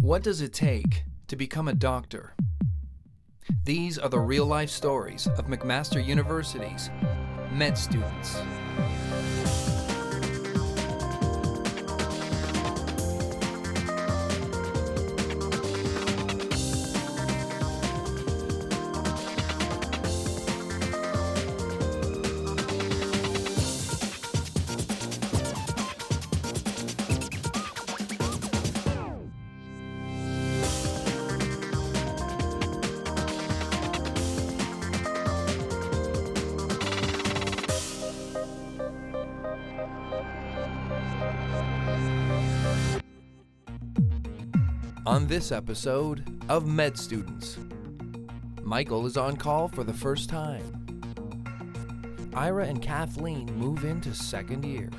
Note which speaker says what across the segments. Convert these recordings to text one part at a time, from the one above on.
Speaker 1: What does it take to become a doctor? These are the real-life stories of McMaster University's med students. On this episode of Med Students, Michael is on call for the first time. Ira and Kathleen move into second year.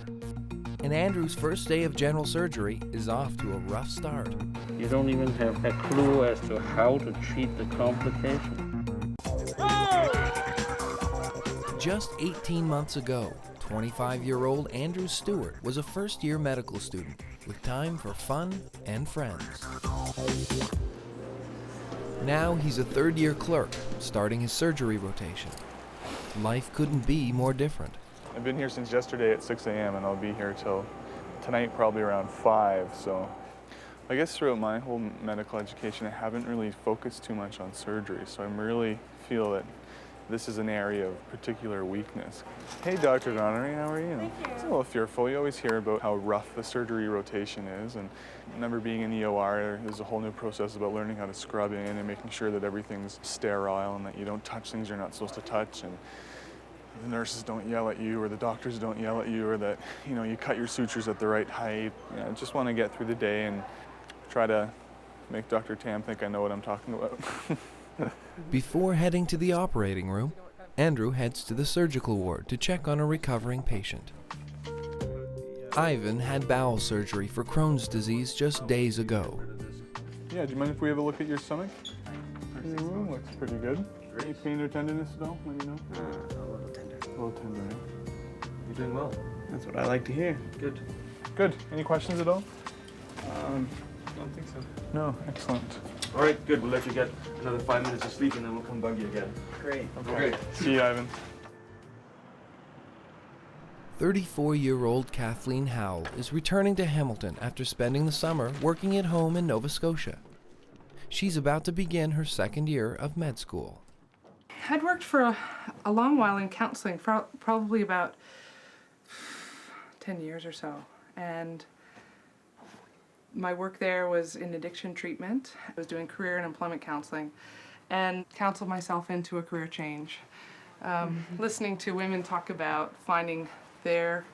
Speaker 1: And Andrew's first day of general surgery is off to a rough start.
Speaker 2: You don't even have a clue as to how to treat the complication.
Speaker 1: Just 18 months ago, 25-year-old Andrew Stewart was a first-year medical student with time for fun and friends. Now he's a third-year clerk, starting his surgery rotation. Life couldn't be more different.
Speaker 3: I've been here since yesterday at 6 a.m. and I'll be here till tonight probably around 5, so I guess throughout my whole medical education I haven't really focused too much on surgery, so I really feel that this is an area of particular weakness. Hey, Dr. Donnery, how are you?
Speaker 4: Thank you.
Speaker 3: It's a little fearful. You always hear about how rough the surgery rotation is, and I remember being in the OR, there's a whole new process about learning how to scrub in and making sure that everything's sterile and that you don't touch things you're not supposed to touch, and the nurses don't yell at you or the doctors don't yell at you, or that, you know, you cut your sutures at the right height. You know, I just want to get through the day and try to make Dr. Tam think I know what I'm talking about.
Speaker 1: Before heading to the operating room, Andrew heads to the surgical ward to check on a recovering patient. Ivan had bowel surgery for Crohn's disease just days ago.
Speaker 3: Yeah, do you mind if we have a look at your stomach? Looks pretty good. Any pain or tenderness at all? Let me know.
Speaker 5: A little tender.
Speaker 3: A little tender, eh?
Speaker 5: You're doing well.
Speaker 3: That's what I like to hear.
Speaker 5: Good.
Speaker 3: Good. Any questions at all?
Speaker 5: Don't think so.
Speaker 3: No, excellent.
Speaker 5: All right, good. We'll let you get another 5 minutes of sleep and then we'll come bug you again.
Speaker 4: Great.
Speaker 5: Okay.
Speaker 3: See you, Ivan.
Speaker 1: 34-year-old Kathleen Howell is returning to Hamilton after spending the summer working at home in Nova Scotia. She's about to begin her second year of med school.
Speaker 4: I'd worked for a long while in counseling, for probably about 10 years or so. And my work there was in addiction treatment. I was doing career and employment counseling and counseled myself into a career change. Listening to women talk about finding their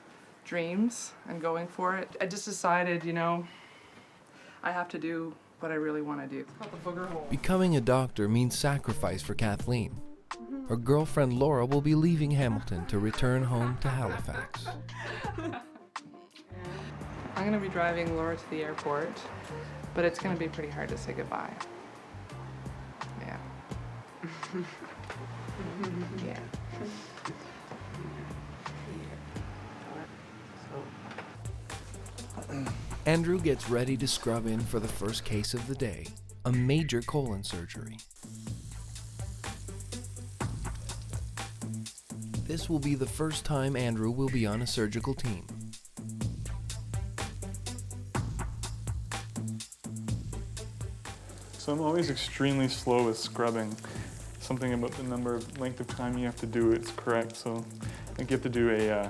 Speaker 4: dreams and going for it, I just decided, you know, I have to do what I really want to do. It's called the booger hole.
Speaker 1: Becoming a doctor means sacrifice for Kathleen. Her girlfriend Laura will be leaving Hamilton to return home to Halifax.
Speaker 4: I'm going to be driving Laura to the airport, but it's going to be pretty hard to say goodbye. Yeah. Yeah.
Speaker 1: Andrew gets ready to scrub in for the first case of the day, a major colon surgery. This will be the first time Andrew will be on a surgical team.
Speaker 3: So I'm always extremely slow with scrubbing. Something about the length of time you have to do it's correct. So I think you have to do a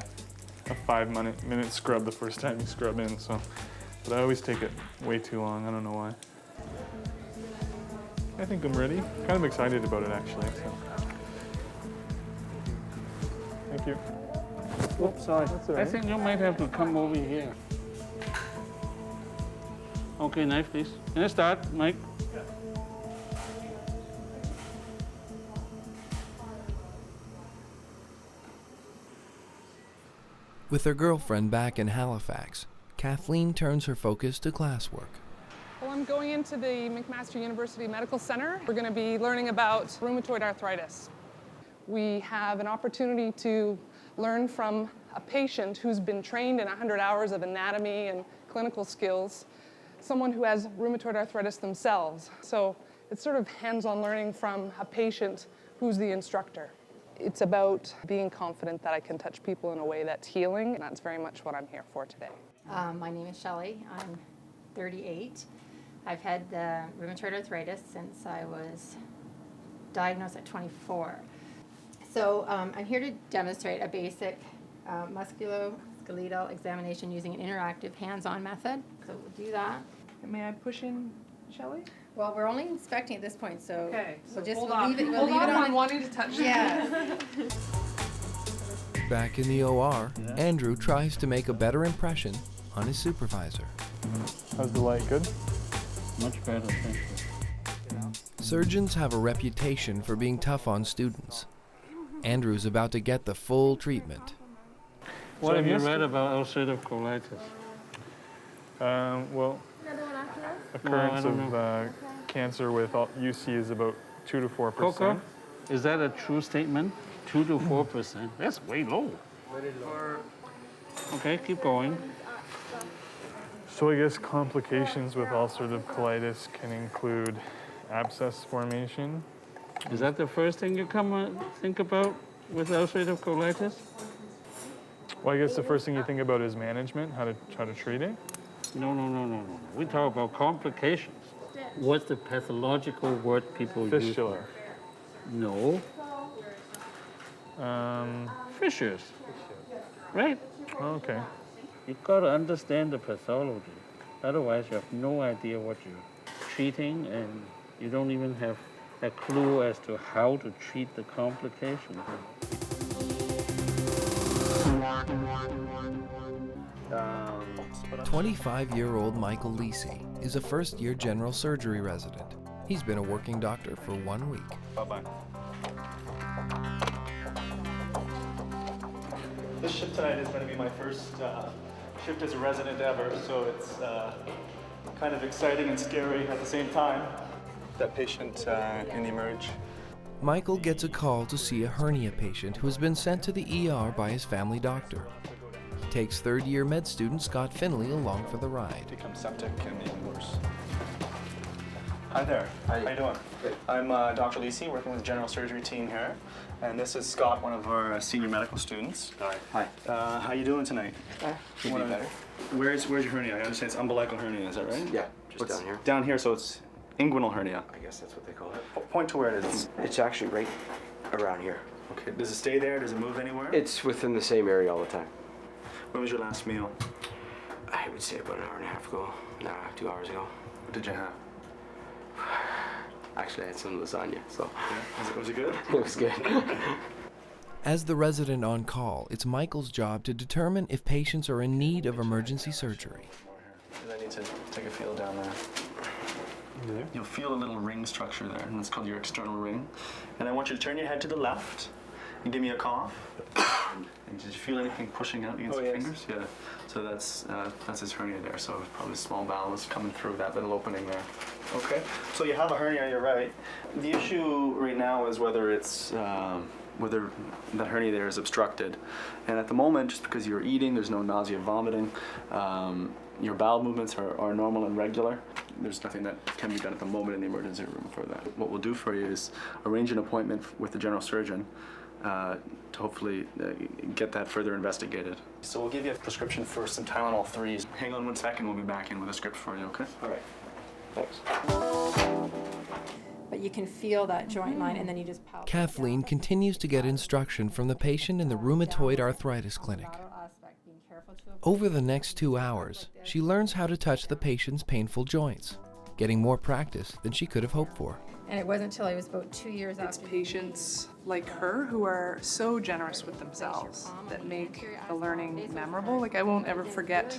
Speaker 3: 5-minute scrub the first time you scrub in. So, but I always take it way too long. I don't know why. I think I'm ready. Kind of excited about it actually. So. Thank you.
Speaker 2: Oops, sorry.
Speaker 3: That's all
Speaker 2: I
Speaker 3: right.
Speaker 2: think you might have to come over here. Okay, knife, please. Can I start, Mike?
Speaker 1: With her girlfriend back in Halifax, Kathleen turns her focus to classwork.
Speaker 4: Well, I'm going into the McMaster University Medical Center. We're going to be learning about rheumatoid arthritis. We have an opportunity to learn from a patient who's been trained in 100 hours of anatomy and clinical skills someone who has rheumatoid arthritis themselves. So it's sort of hands-on learning from a patient who's the instructor. It's about being confident that I can touch people in a way that's healing, and that's very much what I'm here for today.
Speaker 6: My name is Shelley. I'm 38. I've had rheumatoid arthritis since I was diagnosed at 24. So I'm here to demonstrate a basic musculoskeletal examination using an interactive hands-on method. So we'll do that.
Speaker 4: May I push in, Shelley?
Speaker 6: Well, we're only inspecting at this point, so
Speaker 4: Okay, so
Speaker 6: we'll
Speaker 4: hold
Speaker 6: leave it.
Speaker 4: Hold on, I'm wanting to touch.
Speaker 6: Yeah.
Speaker 1: Back in the OR, Andrew tries to make a better impression on his supervisor.
Speaker 3: How's the light? Good?
Speaker 2: Much better, thank you.
Speaker 1: Surgeons have a reputation for being tough on students. Andrew's about to get the full treatment.
Speaker 2: What have you read about ulcerative colitis?
Speaker 3: Well, occurrence of cancer with UC is about 2 to 4%.
Speaker 2: Coca, is that a true statement? 2 to 4%? That's way low. Okay, keep going.
Speaker 3: So I guess complications with ulcerative colitis can include abscess formation.
Speaker 2: Is that the first thing you think about with ulcerative colitis?
Speaker 3: Well, I guess the first thing you think about is management, how to try to treat it.
Speaker 2: No. We talk about complications. What's the pathological word people use?
Speaker 3: Fistula.
Speaker 2: No. Fissures. Right?
Speaker 3: Okay.
Speaker 2: You've got to understand the pathology. Otherwise, you have no idea what you're treating, and you don't even have a clue as to how to treat the complication.
Speaker 1: 25-year-old Michael Lisi is a first-year general surgery resident. He's been a working doctor for 1 week.
Speaker 7: Bye-bye. This shift tonight is going to be my first shift as a resident ever, so it's kind of exciting and scary at the same time. That patient can emerge.
Speaker 1: Michael gets a call to see a hernia patient who has been sent to the ER by his family doctor. He takes third-year med student Scott Finley along for the ride.
Speaker 7: Become septic and even worse. Hi there.
Speaker 8: Hi.
Speaker 7: How you doing?
Speaker 8: Good.
Speaker 7: I'm Dr. Lisi, working with the general surgery team here, and this is Scott, one of our senior medical students.
Speaker 8: Hi.
Speaker 7: How you doing tonight?
Speaker 8: Could be better.
Speaker 7: Where's your hernia? I understand it's umbilical hernia. Is that right?
Speaker 8: Yeah, just down here.
Speaker 7: Down here, so it's inguinal hernia.
Speaker 8: I guess that's what they call it.
Speaker 7: Point to where it is.
Speaker 8: It's actually right around here.
Speaker 7: Okay. Does it stay there? Does it move anywhere?
Speaker 8: It's within the same area all the time.
Speaker 7: When was your last meal?
Speaker 8: I would say about an hour and a half ago. No, 2 hours ago.
Speaker 7: What did you have?
Speaker 8: Actually, I had some lasagna, so.
Speaker 7: Yeah. Was it good?
Speaker 8: It was good.
Speaker 1: As the resident on call, it's Michael's job to determine if patients are in need of emergency surgery.
Speaker 7: I need to take a feel down there. You'll feel a little ring structure there, and it's called your external ring. And I want you to turn your head to the left and give me a cough. And did you feel anything pushing out against your fingers? Yeah. So that's his hernia there. So probably a small bowel is coming through that little opening there. Okay. So you have a hernia. You're right. The issue right now is whether it's whether that hernia there is obstructed. And at the moment, just because you're eating, there's no nausea, vomiting. Your bowel movements are normal and regular. There's nothing that can be done at the moment in the emergency room for that. What we'll do for you is arrange an appointment with the general surgeon to hopefully get that further investigated. So we'll give you a prescription for some Tylenol 3s. Hang on 1 second, we'll be back in with a script for you, okay?
Speaker 8: All right. Thanks.
Speaker 6: But you can feel that joint line, and then you just palpate.
Speaker 1: Kathleen continues to get instruction from the patient in the rheumatoid arthritis clinic. Over the next 2 hours, she learns how to touch the patient's painful joints, getting more practice than she could have hoped for.
Speaker 6: And it wasn't until I was about 2 years
Speaker 4: It's
Speaker 6: after.
Speaker 4: patients like her who are so generous with themselves that make the learning memorable. Like, I won't ever forget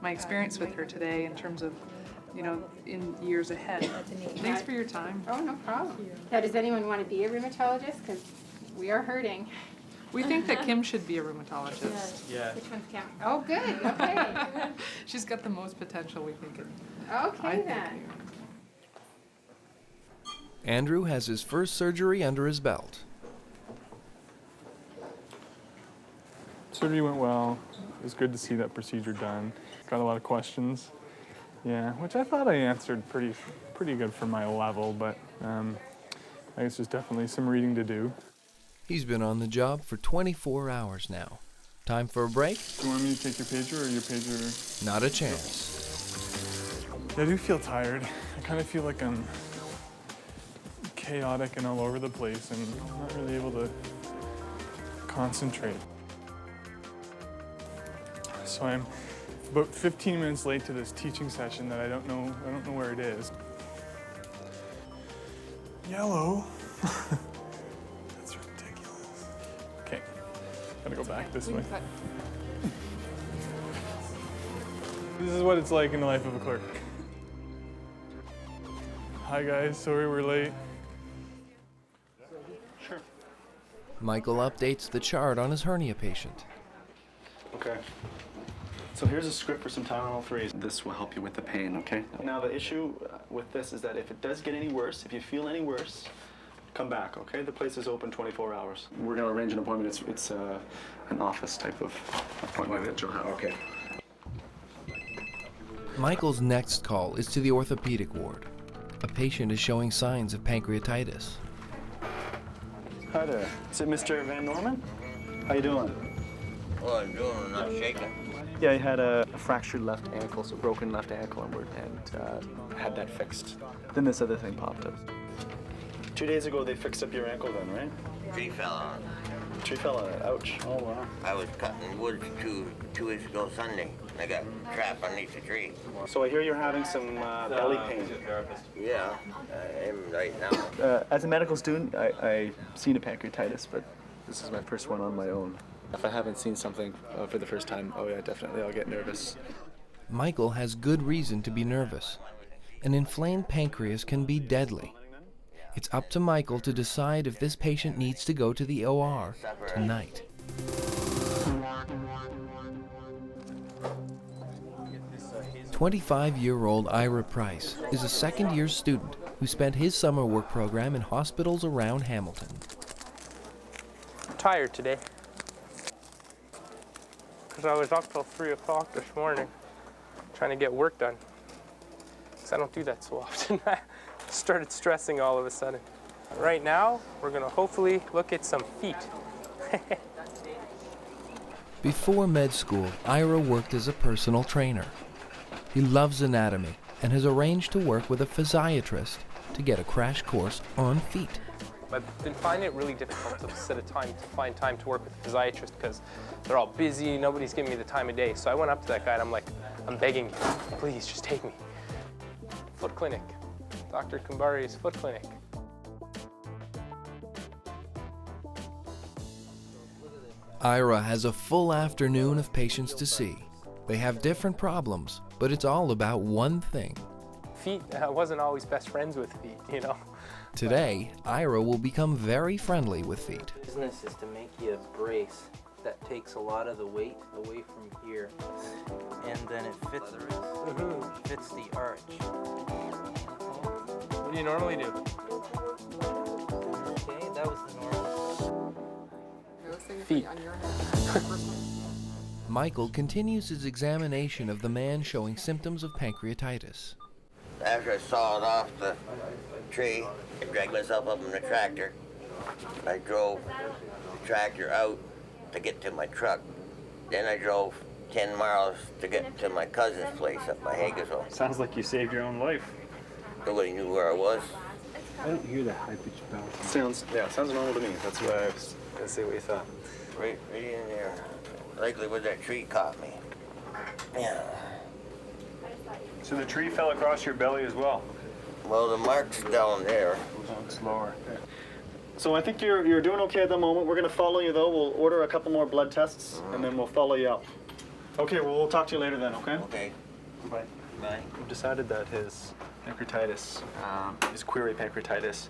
Speaker 4: my experience with her today in terms of, in years ahead. Thanks for your time.
Speaker 6: Oh, no problem. Now, does anyone want to be a rheumatologist? Because we are hurting.
Speaker 4: We think that Kim should be a rheumatologist.
Speaker 7: Yeah.
Speaker 6: Which one's Kim? Oh, good. Okay.
Speaker 4: She's got the most potential, we think.
Speaker 6: Okay, then.
Speaker 1: Andrew has his first surgery under his belt.
Speaker 3: Surgery went well. It was good to see that procedure done. Got a lot of questions. Yeah, which I thought I answered pretty good for my level, but I guess there's definitely some reading to do.
Speaker 1: He's been on the job for 24 hours now. Time for a break?
Speaker 3: Do you want me to take your pager or your pager?
Speaker 1: Not a chance.
Speaker 3: I do feel tired. I kind of feel like I'm chaotic and all over the place and I'm not really able to concentrate. So I'm about 15 minutes late to this teaching session that I don't know where it is. Yellow. That's ridiculous. Okay, gotta go back this way. This is what it's like in the life of a clerk. Hi guys, sorry we're late.
Speaker 7: Sure.
Speaker 1: Michael updates the chart on his hernia patient.
Speaker 7: Okay. So here's a script for some Tylenol 3. This will help you with the pain, okay? Now the issue with this is that if it does get any worse, if you feel any worse, come back, okay? The place is open 24 hours. We're gonna arrange an appointment. It's an office type of appointment that you'll have. Okay.
Speaker 1: Michael's next call is to the orthopedic ward. A patient is showing signs of pancreatitis.
Speaker 7: Hi there. Is it Mr. Van Norman? How you doing?
Speaker 8: Well, I'm doing, I'm not shaking.
Speaker 7: Yeah, I had a fractured left ankle, so broken left ankle, and had that fixed. Then this other thing popped up. 2 days ago, they fixed up your ankle then, right?
Speaker 8: Tree fell on it.
Speaker 7: Tree fell on it. Ouch. Oh, wow.
Speaker 8: I was cutting wood two weeks ago Sunday. I got trapped underneath the tree.
Speaker 7: So I hear you're having some belly pain.
Speaker 8: Yeah, I am right now.
Speaker 7: As a medical student, I've seen a pancreatitis, but this is my first one on my own. If I haven't seen something for the first time, oh yeah, definitely, I'll get nervous.
Speaker 1: Michael has good reason to be nervous. An inflamed pancreas can be deadly. It's up to Michael to decide if this patient needs to go to the OR tonight. "25-year-old Ira Price is a second-year student who spent his summer work program in hospitals around Hamilton.
Speaker 9: I'm tired today because I was up till 3 o'clock this morning trying to get work done. Because I don't do that so often. I started stressing all of a sudden. Right now, we're going to hopefully look at some feet.
Speaker 1: Before med school, Ira worked as a personal trainer. He loves anatomy and has arranged to work with a physiatrist to get a crash course on feet.
Speaker 9: I've been finding it really difficult to find time to work with a physiatrist because they're all busy, nobody's giving me the time of day. So I went up to that guy and I'm like, I'm begging you, please just take me. Foot clinic, Dr. Kumbari's foot clinic.
Speaker 1: Ira has a full afternoon of patients to see. They have different problems, but it's all about one thing.
Speaker 9: Feet, I wasn't always best friends with feet, you know.
Speaker 1: Today, Ira will become very friendly with feet.
Speaker 10: Business is to make you a brace that takes a lot of the weight away from here, and then it fits the arch.
Speaker 9: What do you normally do?
Speaker 10: Okay, that was the normal.
Speaker 9: Feet.
Speaker 1: Michael continues his examination of the man showing symptoms of pancreatitis.
Speaker 8: After I sawed off the tree, I dragged myself up in the tractor. I drove the tractor out to get to my truck. Then I drove 10 miles to get to my cousin's place up by Hagersville.
Speaker 7: Sounds like you saved your own life.
Speaker 8: Nobody knew where I was.
Speaker 5: I don't hear that high-pitched bell.
Speaker 7: Sounds normal to me. That's what I was gonna say what you thought.
Speaker 8: Right in there. Likely where that tree caught me. Yeah.
Speaker 5: So the tree fell across your belly as well?
Speaker 8: Well, the mark's down there.
Speaker 5: Going slower.
Speaker 7: So I think you're doing okay at the moment. We're gonna follow you though. We'll order a couple more blood tests and then we'll follow you up. Okay, well we'll talk to you later then, okay?
Speaker 8: Okay.
Speaker 7: Bye.
Speaker 8: Bye.
Speaker 7: We've decided that his pancreatitis, his query pancreatitis,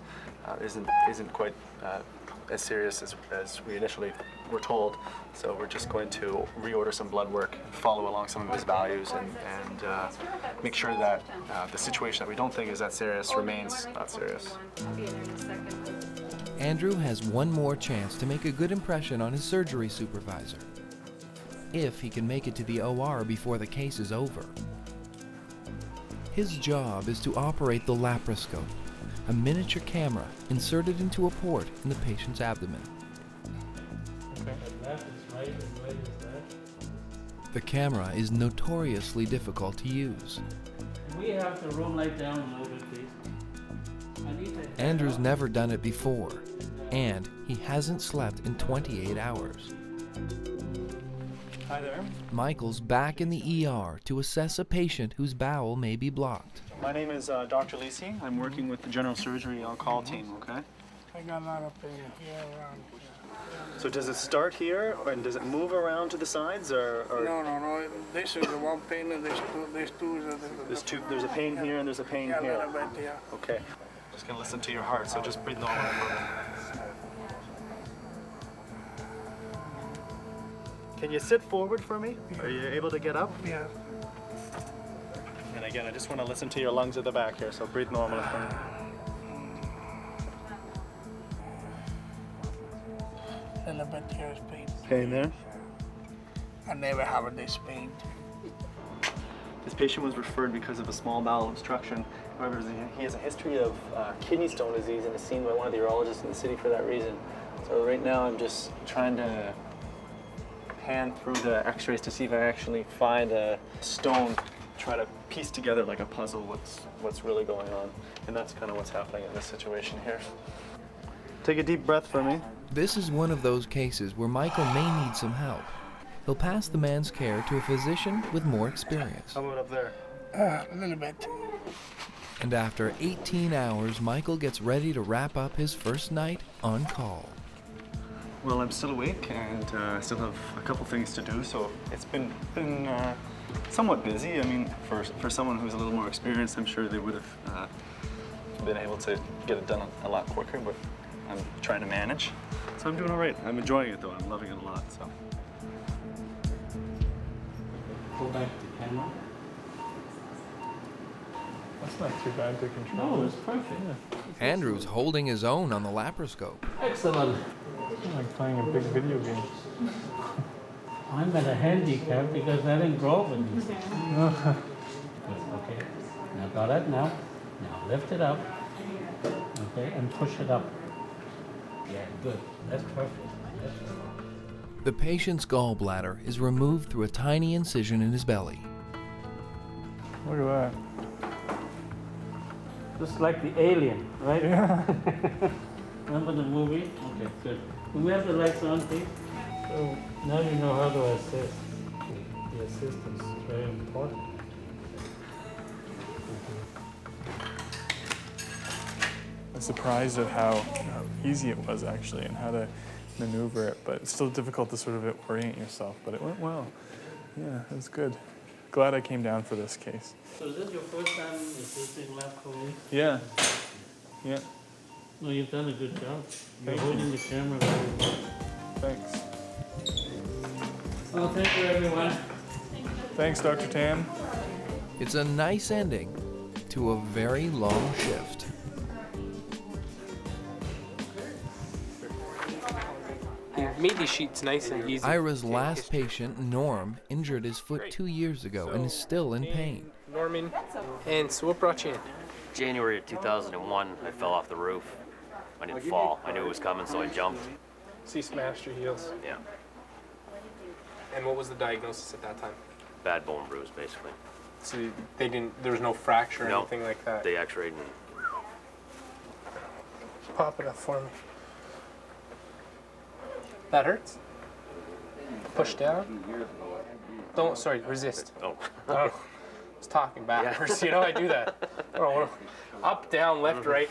Speaker 7: isn't quite as serious as we initially were told. So we're just going to reorder some blood work, follow along some of his values, and make sure that the situation that we don't think is that serious remains not serious.
Speaker 1: Andrew has one more chance to make a good impression on his surgery supervisor, if he can make it to the OR before the case is over. His job is to operate the laparoscope, a miniature camera inserted into a port in the patient's abdomen. The camera is notoriously difficult to use.
Speaker 2: We have the room light down a little bit, please.
Speaker 1: Andrew's never done it before, and he hasn't slept in 28 hours.
Speaker 7: Hi there.
Speaker 1: Michael's back in the ER to assess a patient whose bowel may be blocked.
Speaker 7: My name is Dr. Lisi. I'm working with the general surgery on-call team, okay?
Speaker 11: I got a lot of pain here around here.
Speaker 7: So does it start here, and does it move around to the sides, or?
Speaker 11: No. This is the one pain, and there's two.
Speaker 7: There's a pain here, and there's a pain
Speaker 11: Yeah,
Speaker 7: here.
Speaker 11: a little bit, yeah.
Speaker 7: Okay. Just gonna listen to your heart, so just breathe normally for me. Can you sit forward for me? Are you able to get up?
Speaker 11: Yeah.
Speaker 7: And again, I just want to listen to your lungs at the back here, so breathe normally for me.
Speaker 11: A little bit here is pain.
Speaker 7: Pain there?
Speaker 11: I never have this pain.
Speaker 7: This patient was referred because of a small bowel obstruction. However, he has a history of kidney stone disease and is seen by one of the urologists in the city for that reason. So right now I'm just trying to pan through the x-rays to see if I actually find a stone, try to piece together like a puzzle what's really going on. And that's kind of what's happening in this situation here. Take a deep breath for me.
Speaker 1: This is one of those cases where Michael may need some help. He'll pass the man's care to a physician with more experience.
Speaker 7: How about up there?
Speaker 11: A little bit.
Speaker 1: And after 18 hours, Michael gets ready to wrap up his first night on call.
Speaker 7: Well, I'm still awake and I still have a couple things to do, so it's been somewhat busy. I mean, for someone who's a little more experienced, I'm sure they would have been able to get it done a lot quicker, but I'm trying to manage. So I'm doing all right. I'm enjoying it though. I'm loving it a lot. So.
Speaker 2: Go back to camera.
Speaker 3: That's not too bad to control.
Speaker 2: No, it's perfect. Yeah.
Speaker 1: Andrew's holding his own on the laparoscope.
Speaker 2: Excellent.
Speaker 3: It's like playing a big video game.
Speaker 2: I'm at a handicap because I didn't grow up with these. Okay. Now got it now. Now lift it up. Okay, and push it up. Yeah, good. That's perfect. That's perfect.
Speaker 1: The patient's gallbladder is removed through a tiny incision in his belly.
Speaker 3: Look at that.
Speaker 2: Just like the alien, right?
Speaker 3: Yeah.
Speaker 2: Remember the movie? Okay, good. Can we have the lights on, please? So now you know how to assist. The assistance is very important.
Speaker 3: I'm surprised at how easy it was actually and how to maneuver it, but it's still difficult to sort of orient yourself, but it went well. Yeah, it was good. Glad I came down for this case.
Speaker 2: So is this your first time assisting lab colleagues?
Speaker 3: Yeah. Yeah.
Speaker 2: Well, you've done a good job. You're
Speaker 3: Thank
Speaker 2: holding
Speaker 3: you.
Speaker 2: the camera very well.
Speaker 3: Thanks.
Speaker 2: Well, thank you, everyone.
Speaker 3: Thanks, Dr. Tam.
Speaker 1: It's a nice ending to a very long shift.
Speaker 9: You made these sheets nice and easy.
Speaker 1: Ira's last patient, Norm, injured his foot 2 years ago and is still in pain.
Speaker 9: Norman, and so what brought you in?
Speaker 12: January of 2001, I fell off the roof. I didn't fall. I knew it was coming, so I jumped.
Speaker 9: So you smashed your heels.
Speaker 12: Yeah,
Speaker 9: And what was the diagnosis at that time?
Speaker 12: bad bone bruise, basically.
Speaker 9: So they didn't. There was no fracture or
Speaker 12: No.
Speaker 9: anything like that.
Speaker 12: They x-rayed me.
Speaker 9: Pop it up for me. That hurts. Push down. Don't. Sorry. Resist.
Speaker 12: Oh.
Speaker 9: Oh, I was talking backwards. You know I do that. Oh, up, down, left, right.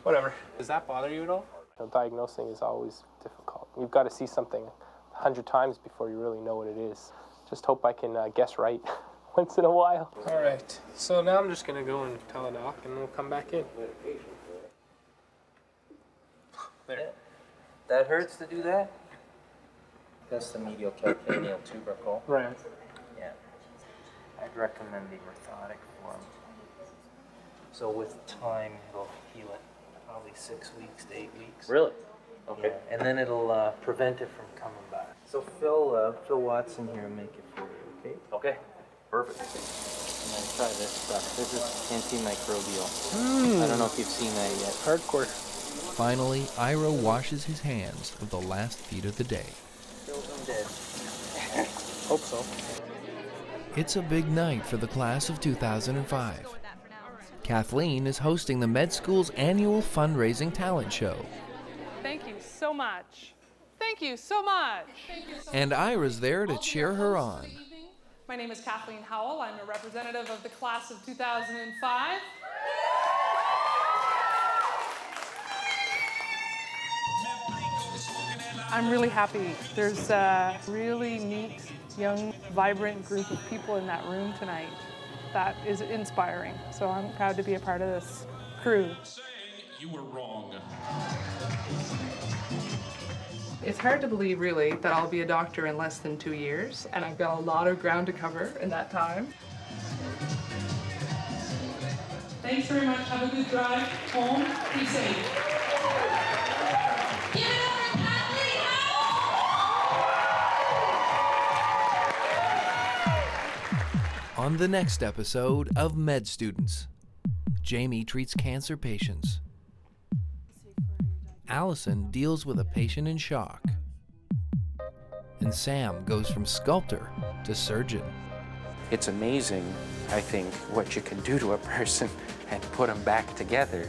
Speaker 9: Whatever. Does that bother you at all? Diagnosing is always difficult. You've got to see something 100 times before you really know what it is. Just hope I can guess right once in a while. All right. So now I'm just going to go and tell a doc, and we'll come back in. There.
Speaker 10: That hurts to do that? That's the medial calcaneal tubercle.
Speaker 9: Right.
Speaker 10: Yeah. I'd recommend the orthotic form. So with time, it'll heal it probably 6 weeks to 8 weeks.
Speaker 12: Really? Okay.
Speaker 10: Yeah. And then it'll prevent it from coming back. So Phil Watson here will make it for you, okay?
Speaker 12: Okay. Perfect.
Speaker 10: And Try this stuff. This is antimicrobial. I don't know if you've seen that yet.
Speaker 9: Hardcore.
Speaker 1: Finally, Ira washes his hands of the last feed of the day.
Speaker 10: Feels them dead.
Speaker 9: Hope so.
Speaker 1: It's a big night for the class of 2005. Kathleen is hosting the med school's annual fundraising talent show.
Speaker 4: Thank you so much. Thank you so much.
Speaker 1: And Ira's there to cheer her on.
Speaker 4: My name is Kathleen Howell. I'm a representative of the class of 2005. I'm really happy. There's a really neat, young, vibrant group of people in that room tonight. That is inspiring. So I'm proud to be a part of this crew.
Speaker 13: You were wrong.
Speaker 4: It's hard to believe, really, that I'll be a doctor in less than 2 years, and I've got a lot of ground to cover in that time. Thanks very much. Have a good drive home. Be safe. Give it up for Kathleen Howell!
Speaker 1: On the next episode of Med Students, Jamie treats cancer patients. Allison deals with a patient in shock. And Sam goes from sculptor to surgeon.
Speaker 14: It's amazing, I think, what you can do to a person and put them back together.